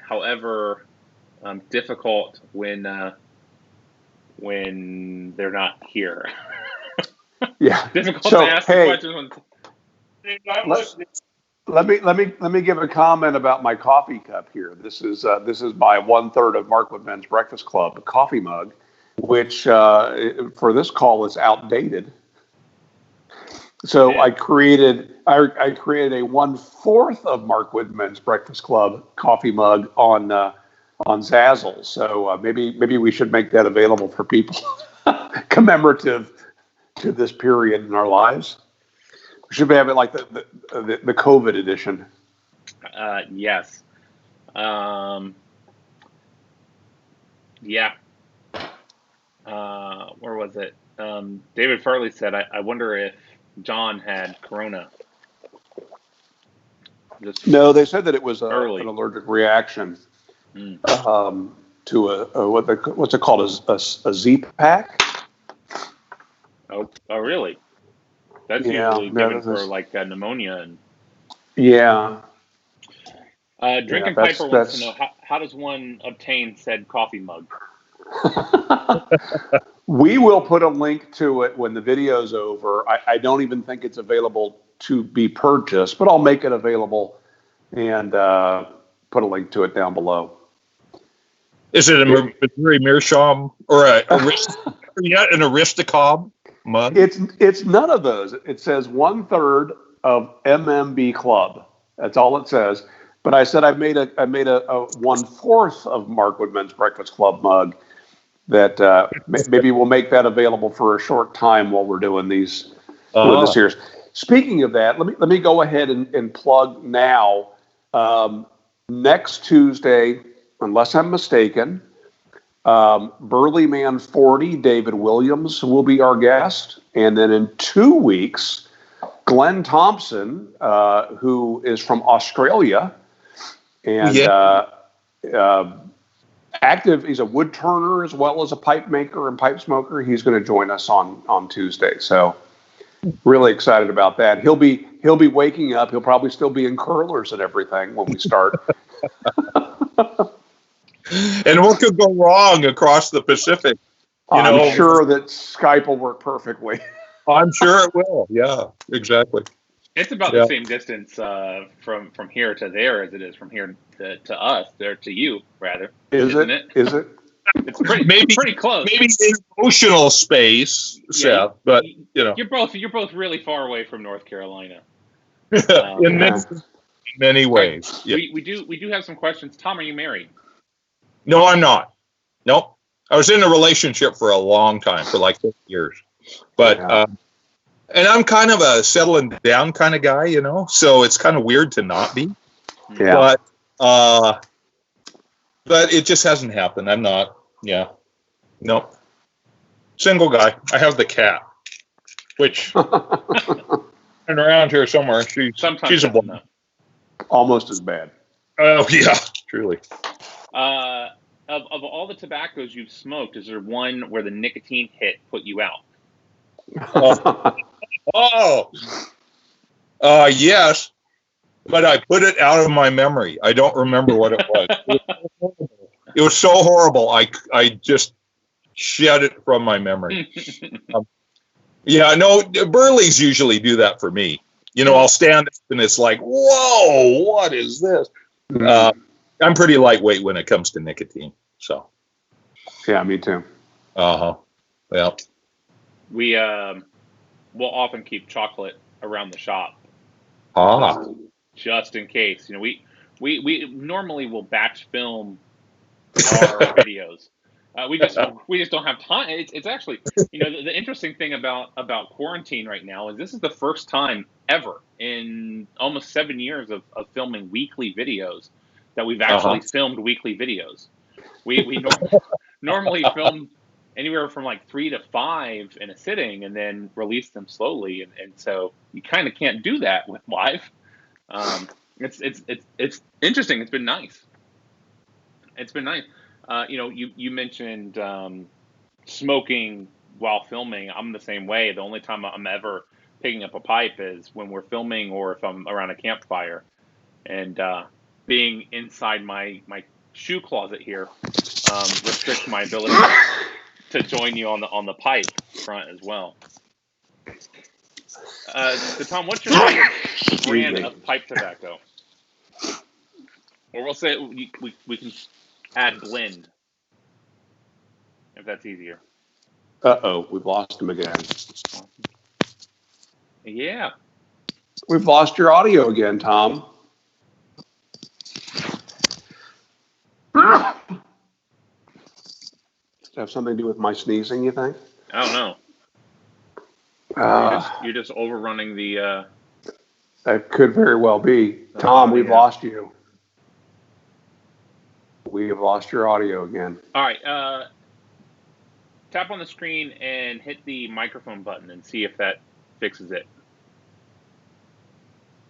However, difficult when they're not here. Yeah. Difficult So, to ask the questions when. Let me give a comment about my coffee cup here. This is by 1/3 of Markwood Men's Breakfast Club, a coffee mug, which for this call is outdated. So Yeah. I created a 1/4 of Markwood Men's Breakfast Club coffee mug on Zazzle. So maybe we should make that available for people commemorative to this period in our lives. We should have it like the COVID edition. Yes. Yeah. Where was it? David Farley said, I wonder if John had corona. No, they said that it was an early. allergic reaction to what's it called, a Z-Pack? Oh, really? That's usually given for like pneumonia. And yeah. Drinking Piper wants to know, how does one obtain said coffee mug? We will put a link to it when the video's over. I don't even think it's available to be purchased, but I'll make it available and put a link to it down below. Is it a Missouri Meerschaum or an Aristocob mug? It's none of those. It says 1/3 of MMBClub. That's all it says. But I said I made a 1/4 of Markwood Men's Breakfast Club mug that maybe we'll make that available for a short time while we're doing this series. Speaking of that, let me go ahead and plug now. Next Tuesday, unless I'm mistaken, Burley Man 40, David Williams, will be our guest. And then in 2 weeks, Glenn Thompson, who is from Australia and active, he's a wood turner as well as a pipe maker and pipe smoker. He's going to join us on Tuesday. So really excited about that. He'll be waking up. He'll probably still be in curlers and everything when we start. And what could go wrong across the Pacific? I'm sure that Skype will work perfectly. I'm sure it will. Yeah, exactly. It's about the same distance from here to there as it is from here to us, there to you, rather. Isn't it? Is it? It's pretty close. Maybe in emotional space, Seth, but you're both really far away from North Carolina. in many ways. Yeah. We do have some questions. Tom, are you married? No, I'm not. Nope. I was in a relationship for a long time, for like 50 years. But and I'm kind of a settling down kind of guy, so it's kind of weird to not be. Yeah. But it just hasn't happened. I'm not. Yeah. Nope. Single guy. I have the cat, which and around here somewhere. She's a blonde. Almost as bad. Oh yeah, truly. Of all the tobaccos you've smoked, is there one where the nicotine hit put you out? Yes, but I put it out of my memory. I don't remember what it was. It was so horrible. I just shed it from my memory. Burleys usually do that for me. I'll stand up and it's like, whoa, what is this? I'm pretty lightweight when it comes to nicotine. So. Yeah, me too. Well. We will often keep chocolate around the shop. Just in case. We normally will batch film our videos. We just don't have time. It's actually, the interesting thing about quarantine right now is this is the first time ever in almost 7 years of filming weekly videos that we've actually filmed weekly videos. We normally film anywhere from like 3 to 5 in a sitting, and then release them slowly, and so you kind of can't do that with live. It's interesting. It's been nice. It's been nice. You mentioned smoking while filming. I'm the same way. The only time I'm ever picking up a pipe is when we're filming or if I'm around a campfire. And being inside my shoe closet here restricts my ability to join you on the pipe front as well. So Tom, what's your favorite brand of pipe tobacco? Or we'll say we can add blend, if that's easier. Uh-oh, we've lost him again. Yeah. We've lost your audio again, Tom. Does it have something to do with my sneezing, you think? I don't know. You're just overrunning the... That could very well be. Tom, we've lost you. We have lost your audio again. All right. Tap on the screen and hit the microphone button and see if that fixes it.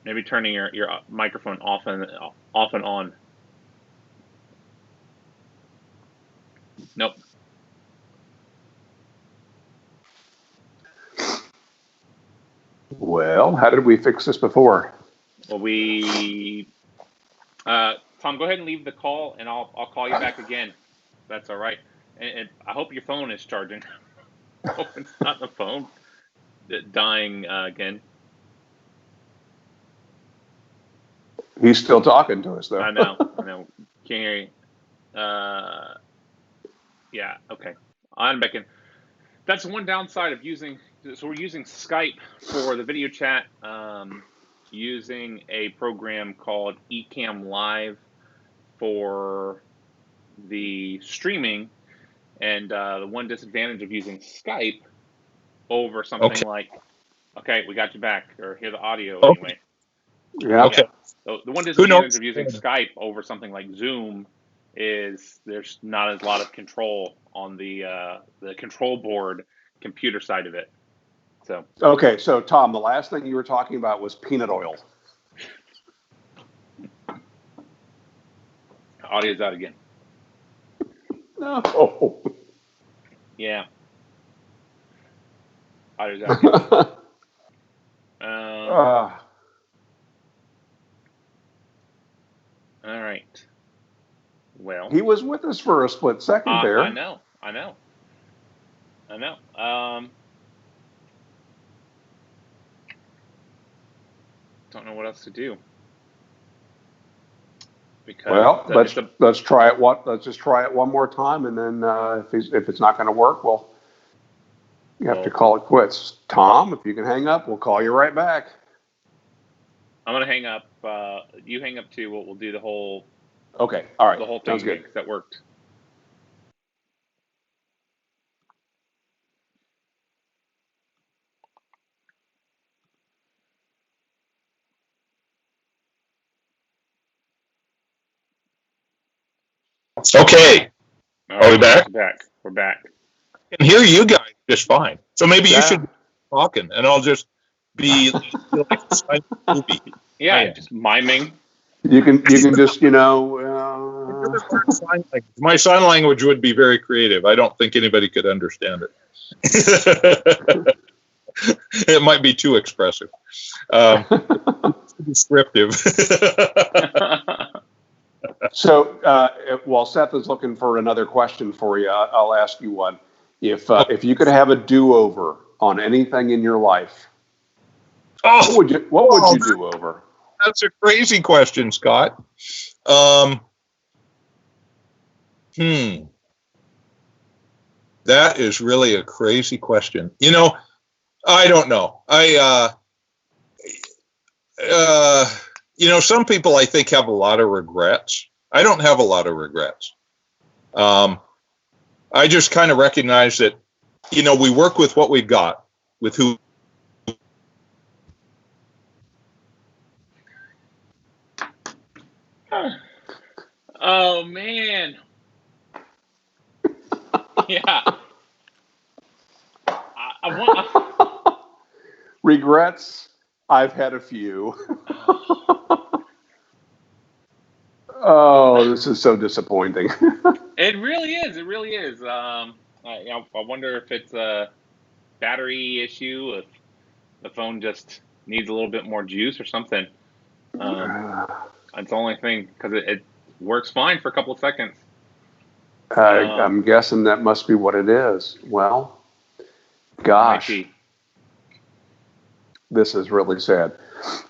Maybe turning your microphone off and on. Nope. Well, how did we fix this before? Well, Tom, go ahead and leave the call, and I'll call you back again. That's all right. And I hope your phone is charging. I hope it's not the phone dying again. He's still talking to us, though. I know. Can't hear you. Yeah, okay. I'm back in. That's one downside of using, so we're using Skype for the video chat, using a program called Ecamm Live for the streaming, and the one disadvantage of using Skype over something like, okay, we got you back, or hear the audio anyway. Yeah. Okay. So the one disadvantage of using Skype over something like Zoom is there's not a lot of control on the control board computer side of it. So okay, so Tom, the last thing you were talking about was peanut oil. Audio's out again. No. Yeah. Audio's out again. All right. Well, he was with us for a split second there. I know. Don't know what else to do. Because well, let's try it. Let's just try it one more time, and then if it's not going to work, you have to call it quits. Tom, if you can hang up, we'll call you right back. I'm going to hang up. You hang up too. We'll do the whole. Okay. All right. The whole thing. Sounds good. That worked. Okay. All right, are we back? We're back. I can hear you guys just fine. So maybe you should be talking, and I'll just be like a silent movie. Yeah, just miming. You can just my sign language would be very creative. I don't think anybody could understand it. It might be too expressive, descriptive. So while Seth is looking for another question for you, I'll ask you one. If you could have a do-over on anything in your life, what would you do over? That's a crazy question, Scott. That is really a crazy question. I don't know. Some people I think have a lot of regrets. I don't have a lot of regrets. I just kind of recognize that, we work with what we've got, with who. Oh man. Yeah. I want. Regrets? I've had a few. Oh, this is so disappointing. It really is. It really is. I wonder if it's a battery issue, if the phone just needs a little bit more juice or something. That's the only thing, because it works fine for a couple of seconds. I'm guessing that must be what it is. Well, gosh, this is really sad.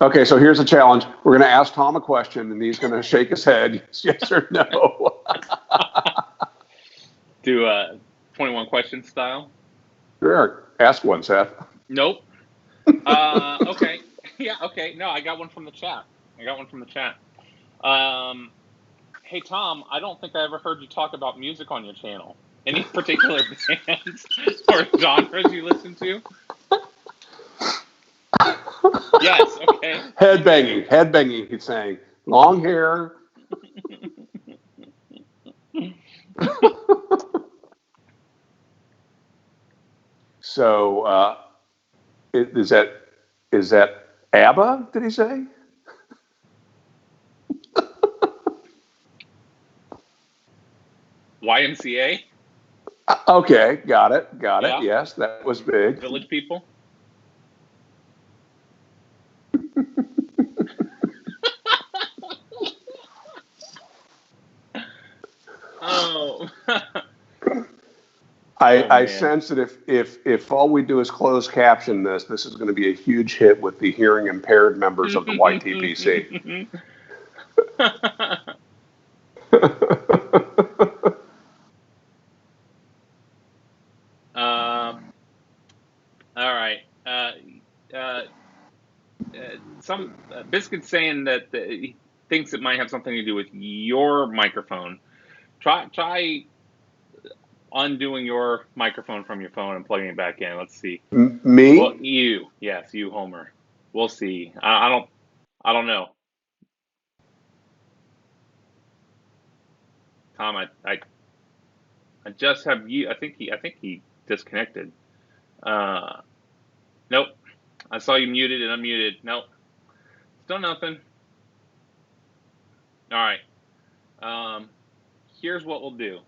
Okay, so here's a challenge. We're going to ask Tom a question, and he's going to shake his head, yes or no. Do 21 question style? Sure. Ask one, Seth. Nope. Okay. Yeah, okay. No, I got one from the chat. Hey, Tom, I don't think I ever heard you talk about music on your channel. Any particular bands or genres you listen to? Yes, okay. Headbanging, he's saying. Long hair. So, is that ABBA, did he say? YMCA? Okay, got it. Yeah. Yes, that was big. Village People? Oh. I sense that if all we do is close caption this is going to be a huge hit with the hearing impaired members of the YTPC. All right. Some Biscuit's saying that he thinks it might have something to do with your microphone. Try undoing your microphone from your phone and plugging it back in. Let's see. Me? Well, you. Yes, you, Homer. We'll see. I don't know. Tom, I just have you. I think he disconnected. Nope. I saw you muted and unmuted. Nope. Still nothing. All right. Here's what we'll do.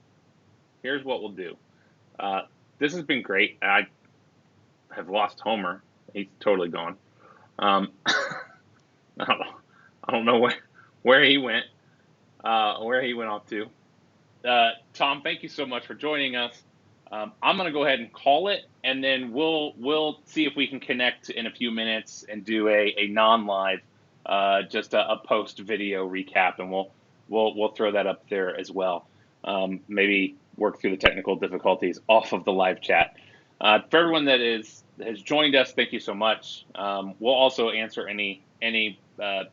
This has been great. I have lost Homer. He's totally gone. I don't know where he went. Where he went off to. Tom, thank you so much for joining us. I'm going to go ahead and call it, and then we'll see if we can connect in a few minutes and do a non-live, just a post video recap, and we'll throw that up there as well. Maybe work through the technical difficulties off of the live chat. For everyone that has joined us, thank you so much. We'll also answer any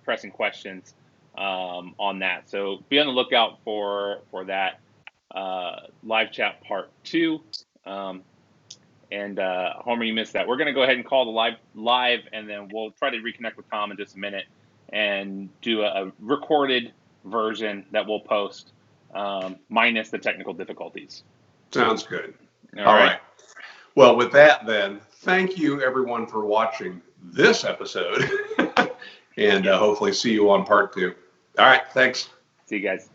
pressing questions on that. So be on the lookout for that live chat part 2. And Homer, you missed that. We're going to go ahead and call the live, and then we'll try to reconnect with Tom in just a minute and do a recorded version that we'll post, minus the technical difficulties. Sounds good. All right. Well, with that then, thank you everyone for watching this episode, and hopefully see you on part 2. All right, thanks. See you guys.